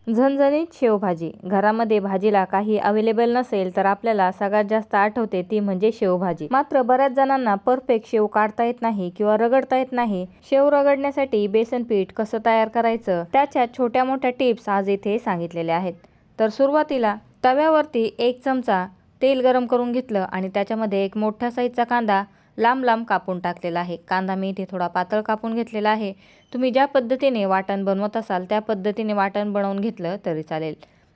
झणझणीत शेवभाजी. घरामध्ये भाजीला काही अवेलेबल नसेल तर आपल्याला सगळ्यात जास्त आठवते ती म्हणजे शेवभाजी. मात्र बऱ्याच जणांना परफेक्ट शेव काढता येत नाही किंवा रगडता येत नाही. शेव रगडण्यासाठी बेसन पीठ कसं तयार करायचं त्याच्या छोट्या मोठ्या टिप्स आज इथे सांगितलेल्या आहेत. तर सुरुवातीला तव्यावरती 1 चमचा तेल गरम करून घेतलं आणि त्याच्यामध्ये एक मोठ्या साईजचा कांदा लांब लांब कापून टाकलेला आहे. कांदा मी इथे थोडा पातळ कापून घेतलेला आहे. तुम्ही ज्या पद्धतीने वाटण बनवत असाल त्या पद्धतीने वाटण बनवून घेतलं तरी चालेल.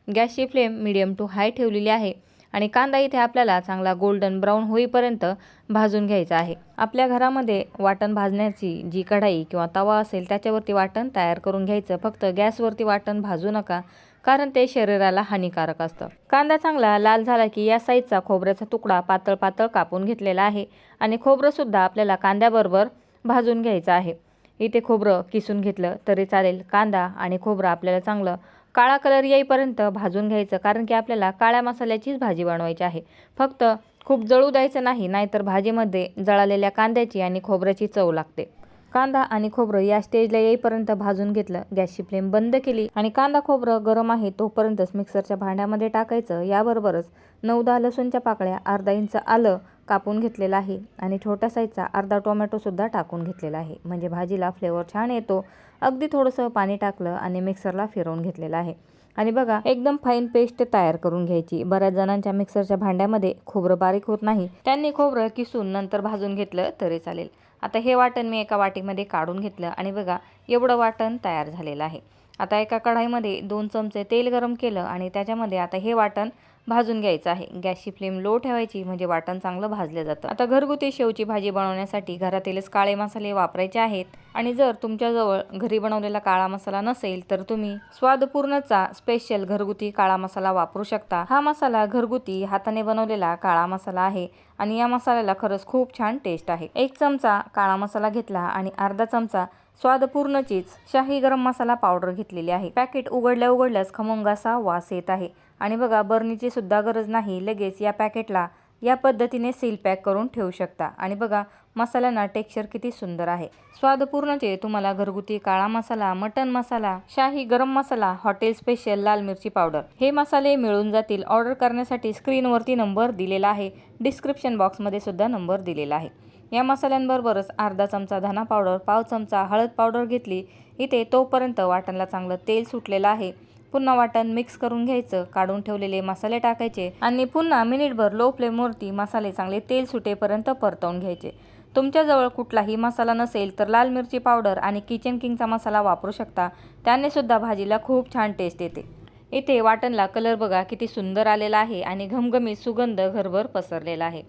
गॅसची फ्लेम मीडियम टू हाय ठेवलेली आहे आणि कांदा इथे आपल्याला चांगला गोल्डन ब्राऊन होईपर्यंत भाजून घ्यायचा आहे. आपल्या घरामध्ये वाटण भाजण्याची जी कढाई किंवा तवा असेल त्याच्यावरती वाटण तयार करून घ्यायचं. फक्त गॅसवरती वाटण भाजू नका, कारण ते शरीराला हानिकारक असतं. कांदा चांगला लाल झाला की या साईजचा खोबऱ्याचा तुकडा पातळ पातळ कापून घेतलेला आहे आणि खोबरंसुद्धा आपल्याला कांद्याबरोबर भाजून घ्यायचं आहे. इथे खोबरं किसून घेतलं तरी चालेल. कांदा आणि खोबरं आपल्याला चांगलं काळा कलर येईपर्यंत भाजून घ्यायचं, कारण की आपल्याला काळ्या मसाल्याचीच भाजी बनवायची आहे. फक्त खूप जळू द्यायचं नाही, नाहीतर भाजीमध्ये जळालेल्या कांद्याची आणि खोबऱ्याची चव लागते. कांदा आणि खोबरं या स्टेजला येईपर्यंत भाजून घेतलं. गॅसची फ्लेम बंद केली आणि कांदा खोबरं गरम आहे तोपर्यंतच मिक्सरच्या भांड्यामध्ये टाकायचं. याबरोबरच 9-10 लसूणच्या पाकळ्या, अर्धा इंच आलं कापून घेतलेलं आहे आणि छोट्या साईजचा अर्धा टोमॅटोसुद्धा टाकून घेतलेला आहे, म्हणजे भाजीला फ्लेवर छान येतो. अगदी थोडंसं पाणी टाकलं आणि मिक्सरला फिरवून घेतलेलं आहे आणि बघा एकदम फाईन पेस्ट तयार करून घ्यायची. बऱ्याच जणांच्या मिक्सरच्या भांड्यामध्ये खोबरं बारीक होत नाही, त्यांनी खोबरं किसून नंतर भाजून घेतलं तरी चालेल. आता हे वाटण मी एका वाटीमध्ये काढून घेतलं आणि बघा एवढं वाटण तयार झालेलं आहे. आता एका कढाईमध्ये 2 चमचे तेल गरम केलं आणि त्याच्यामध्ये आता हे वाटण भाजून घ्यायचं आहे. गॅसची फ्लेम लो ठेवायची, म्हणजे वाटण चांगलं भाजलं जातं. आता घरगुती शेवची भाजी बनवण्यासाठी घरातीलच काळे मसाले वापरायचे आहेत आणि जर तुमच्याजवळ घरी बनवलेला काळा मसाला नसेल तर तुम्ही स्वादपूर्णचा स्पेशल घरगुती काळा मसाला वापरू शकता. हा मसाला घरगुती हाताने बनवलेला काळा मसाला आहे आणि या मसाल्याला खरंच खूप छान टेस्ट आहे. 1 चमचा काळा मसाला घेतला आणि अर्धा चमचा स्वादपूर्णचीच शाही गरम मसाला पावडर घेतलेली आहे. पॅकेट उघडल्याच खमंग असा वास येत आहे आणि बघा बर्नीची सुद्धा गरज नाही. लगेच या पॅकेटला या पद्धतीने सील पॅक करून ठेवू शकता आणि बघा मसाल्यांना टेक्स्चर किती सुंदर आहे. स्वादपूर्णचे तुम्हाला घरगुती काळा मसाला, मटन मसाला, शाही गरम मसाला, हॉटेल स्पेशल लाल मिरची पावडर हे मसाले मिळून जातील. ऑर्डर करण्यासाठी स्क्रीनवरती नंबर दिलेला आहे, डिस्क्रिप्शन बॉक्समध्ये सुद्धा नंबर दिलेला आहे. या मसाल्यांबरोबरच अर्धा चमचा धना पावडर, पाव चमचा हळद पावडर घेतली. इथे तोपर्यंत वाटणला चांगलं तेल सुटलेलं आहे. पुन्हा वाटण मिक्स करून घ्यायचं. काढून ठेवलेले मसाले टाकायचे आणि पुन्हा मिनिटभर लो फ्लेमवरती मसाले चांगले तेल सुटेपर्यंत परतवून घ्यायचे. तुमच्याजवळ कुठलाही मसाला नसेल तर लाल मिरची पावडर आणि किचन किंगचा मसाला वापरू शकता, त्याने सुद्धा भाजीला खूप छान टेस्ट येते. इथे वाटणला कलर बघा किती सुंदर आलेला आहे आणि घमघमीत सुगंध घरभर पसरलेला आहे.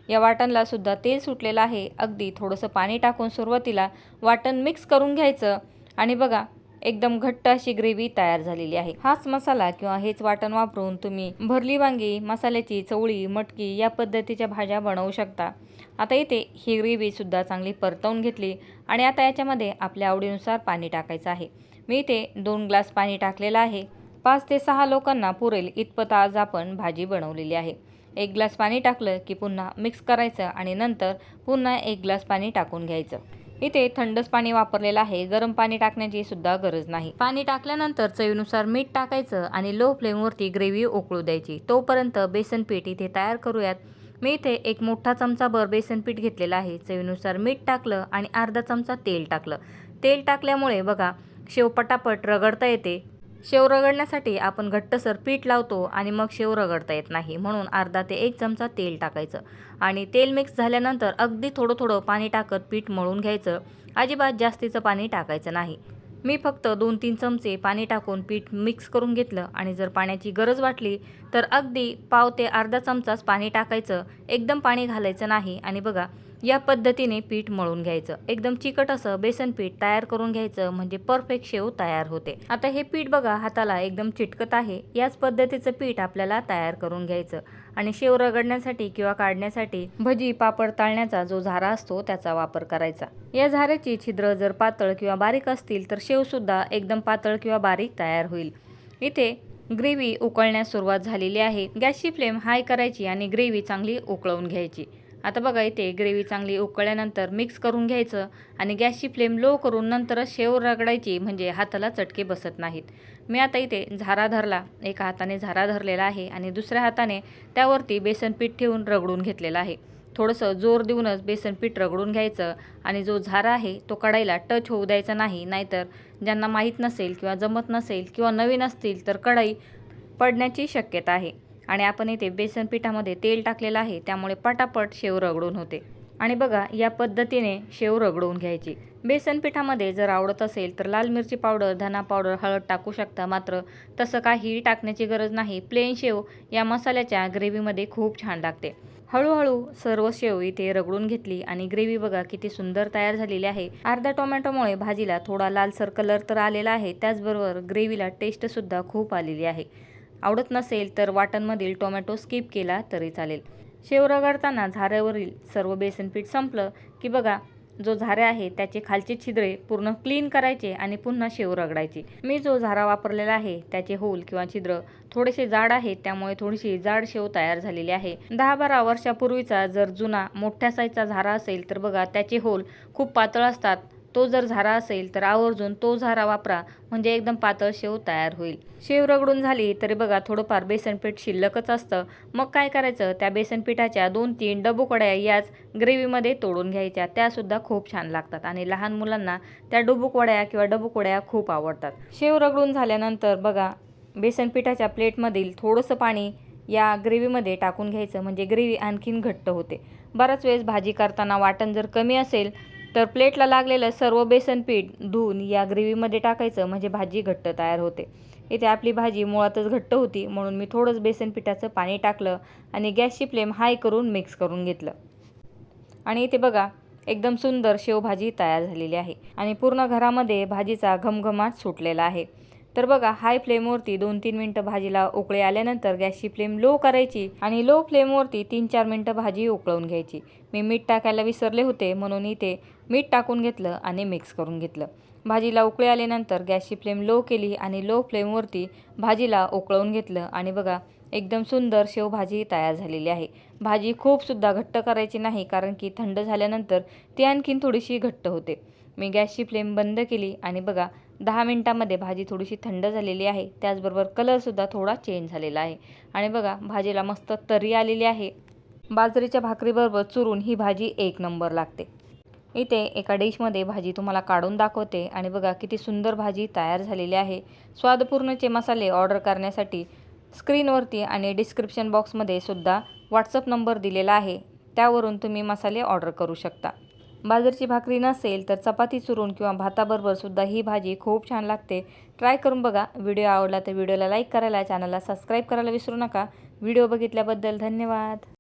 या वाटणला सुद्धा तेल सुटलेलं आहे. अगदी थोडंसं पाणी टाकून सुरुवातीला वाटण मिक्स करून घ्यायचं आणि बघा एकदम घट्ट अशी ग्रेव्ही तयार झालेली आहे. हाच मसाला किंवा हेच वाटण वापरून तुम्ही भरली वांगी, मसाल्याची चवळी, मटकी या पद्धतीच्या भाज्या बनवू शकता. आता इथे ही ग्रेव्ही सुद्धा चांगली परतवून घेतली आणि आता याच्यामध्ये आपल्या आवडीनुसार पाणी टाकायचं आहे. मी इथे 2 ग्लास पाणी टाकलेलं आहे. 5 ते 6 लोकांना पुरेल इतपत आज आपण भाजी बनवलेली आहे. 1 ग्लास पाणी टाकलं की पुन्हा मिक्स करायचं आणि नंतर पुन्हा 1 ग्लास पाणी टाकून घ्यायचं. इथे थंडच पाणी वापरलेलं आहे, गरम पाणी टाकण्याची सुद्धा गरज नाही. पाणी टाकल्यानंतर चवीनुसार मीठ टाकायचं आणि लो फ्लेमवरती ग्रेव्ही उकळू द्यायची. तोपर्यंत बेसन पीठ इथे तयार करूयात. मी इथे 1 मोठा चमचाभर बेसन पीठ घेतलेलं आहे. चवीनुसार मीठ टाकलं आणि अर्धा चमचा तेल टाकलं. तेल टाकल्यामुळे बघा शेव पटापट रगडता येते. शेव रगडण्यासाठी आपण घट्टसर पीठ लावतो आणि मग शेव रगडता येत नाही, म्हणून अर्धा ते 1 चमचा तेल टाकायचं आणि तेल मिक्स झाल्यानंतर अगदी थोडं थोडं पाणी टाकत पीठ मळून घ्यायचं. अजिबात जास्तीचं पाणी टाकायचं नाही. मी फक्त 2-3 चमचे पाणी टाकून पीठ मिक्स करून घेतलं आणि जर पाण्याची गरज वाटली तर अगदी पाव ते अर्धा चमचाच पाणी टाकायचं. एकदम पाणी घालायचं नाही आणि बघा या पद्धतीने पीठ मळून घ्यायचं. एकदम चिकट असं बेसन पीठ तयार करून घ्यायचं, म्हणजे परफेक्ट शेव तयार होते. आता हे पीठ बघा हाताला एकदम चिटकत आहे. याच पद्धतीचं पीठ आपल्याला तयार करून घ्यायचं आणि शेव रगडण्यासाठी किंवा काढण्यासाठी भजी, पापड तळण्याचा जो झारा असतो त्याचा वापर करायचा. या झाऱ्याची छिद्र जर पातळ किंवा बारीक असतील तर शेव सुद्धा एकदम पातळ किंवा बारीक तयार होईल. इथे ग्रेव्ही उकळण्यास सुरुवात झालेली आहे. गॅसची फ्लेम हाय करायची आणि ग्रेव्ही चांगली उकळवून घ्यायची. आता बघा इथे ग्रेव्ही चांगली उकळल्यानंतर मिक्स करून घ्यायचं आणि गॅसची फ्लेम लो करून नंतरच शेव रगडायची, म्हणजे हाताला चटके बसत नाहीत. मी आता इथे झारा धरला, एका हाताने झारा धरलेला आहे आणि दुसऱ्या हाताने त्यावरती बेसन पीठ ठेवून रगडून घेतलेलं आहे. थोडंसं जोर देऊनच बेसन पीठ रगडून घ्यायचं आणि जो झारा आहे तो कढईला टच होऊ द्यायचा नाही, नाहीतर ज्यांना माहीत नसेल किंवा जमत नसेल किंवा नवीन असतील तर कढई पडण्याची शक्यता आहे. आणि आपण इथे बेसन पिठामध्ये तेल टाकलेलं आहे, त्यामुळे पटापट शेव रगडून होते. आणि बघा या पद्धतीने शेव रगडवून घ्यायची. बेसन पिठामध्ये जर आवडत असेल तर लाल मिरची पावडर, धना पावडर, हळद टाकू शकता, मात्र तसं काहीही टाकण्याची गरज नाही. प्लेन शेव या मसाल्याच्या ग्रेव्हीमध्ये खूप छान लागते. हळूहळू सर्व शेव इथे रगडून घेतली आणि ग्रेव्ही बघा किती सुंदर तयार झालेली आहे. अर्ध्या टोमॅटोमुळे भाजीला थोडा लालसर कलर तर आलेला आहे, त्याचबरोबर ग्रेव्हीला टेस्टसुद्धा खूप आलेली आहे. आवडत नसेल तर वाटणमधील टोमॅटो स्किप केला तरी चालेल. शेव रगडताना झाऱ्यावरील सर्व बेसन पीठ संपलं की बघा जो झारे आहे त्याचे खालचे छिद्रे पूर्ण क्लीन करायचे आणि पुन्हा शेव रगडायची. मी जो झारा वापरलेला आहे त्याचे होल किंवा छिद्र थोडेसे जाड आहेत, त्यामुळे थोडीशी जाड शेव तयार झालेली आहे. 10-12 वर्षापूर्वीचा जर जुना मोठ्या साईजचा झारा असेल तर बघा त्याचे होल खूप पातळ असतात. तो जर झारा असेल तर आवर्जून तो झारा वापरा, म्हणजे एकदम पातळ शेव तयार होईल. शेव रगडून झाली तरी बघा थोडंफार बेसन पीठ शिल्लकच असतं. मग काय करायचं, त्या बेसन पिठाच्या 2-3 डबुकड्या याच ग्रेव्हीमध्ये तोडून घ्यायच्या. त्यासुद्धा खूप छान लागतात आणि लहान मुलांना त्या डुबुकवड्या किंवा डबुकवड्या खूप आवडतात. शेव रगडून झाल्यानंतर बघा बेसन पिठाच्या प्लेटमधील थोडंसं पाणी या ग्रेव्हीमध्ये टाकून घ्यायचं, म्हणजे ग्रेव्ही आणखीन घट्ट होते. बराच वेळेस भाजी करताना वाटण जर कमी असेल तर प्लेटला लागलेलं सर्व बेसन पीठ धुवून या ग्रेव्हीमध्ये टाकायचं, म्हणजे भाजी घट्ट तयार होते. इथे आपली भाजी मुळातच घट्ट होती, म्हणून मी थोडंच बेसन पिठाचं पाणी टाकलं आणि गॅसची फ्लेम हाय करून मिक्स करून घेतलं. आणि इथे बघा एकदम सुंदर शेवभाजी तयार झालेली आहे आणि पूर्ण घरामध्ये भाजीचा घमघमाट सुटलेला आहे. तर बघा हाय फ्लेमवरती 2-3 मिनटं भाजीला उकळी आल्यानंतर गॅसची फ्लेम लो करायची आणि लो फ्लेमवरती 3-4 मिनटं भाजी उकळून घ्यायची. मी मीठ टाकायला विसरले होते, म्हणून इथे मीठ टाकून घेतलं आणि मिक्स करून घेतलं. भाजीला उकळी आल्यानंतर गॅसची फ्लेम लो केली आणि लो फ्लेमवरती भाजीला उकळवून घेतलं आणि बघा एकदम सुंदर शेवभाजी तयार झालेली आहे. भाजी खूपसुद्धा घट्ट करायची नाही, कारण की थंड झाल्यानंतर ती आणखीन थोडीशी घट्ट होते. मी गॅसची फ्लेम बंद केली आणि बघा 10 मिनटामध्ये भाजी थोडीशी थंड झालेली आहे, त्याचबरोबर कलरसुद्धा थोडा चेंज झालेला आहे आणि बघा भाजीला मस्त तर्री आलेली आहे. बाजरीच्या भाकरीबरोबर चुरून ही भाजी एक नंबर लागते. इथे एका डिशमध्ये भाजी तुम्हाला काढून दाखवते आणि बघा किती सुंदर भाजी तयार झालेली आहे. स्वादपूर्णचे मसाले ऑर्डर करण्यासाठी स्क्रीनवरती आणि डिस्क्रिप्शन बॉक्समध्ये सुद्धा व्हॉट्सअप नंबर दिलेला आहे, त्यावरून तुम्ही मसाले ऑर्डर करू शकता. बाजरीची भाकरी नसेल तर चपाती चुरून किंवा भाताबरोबर सुद्धा ही भाजी खूप छान लागते. ट्राय करून बघा. व्हिडिओ आवडला तर व्हिडिओला लाईक करायला, चॅनलला सबस्क्राईब करायला विसरू नका. व्हिडिओ बघितल्याबद्दल धन्यवाद.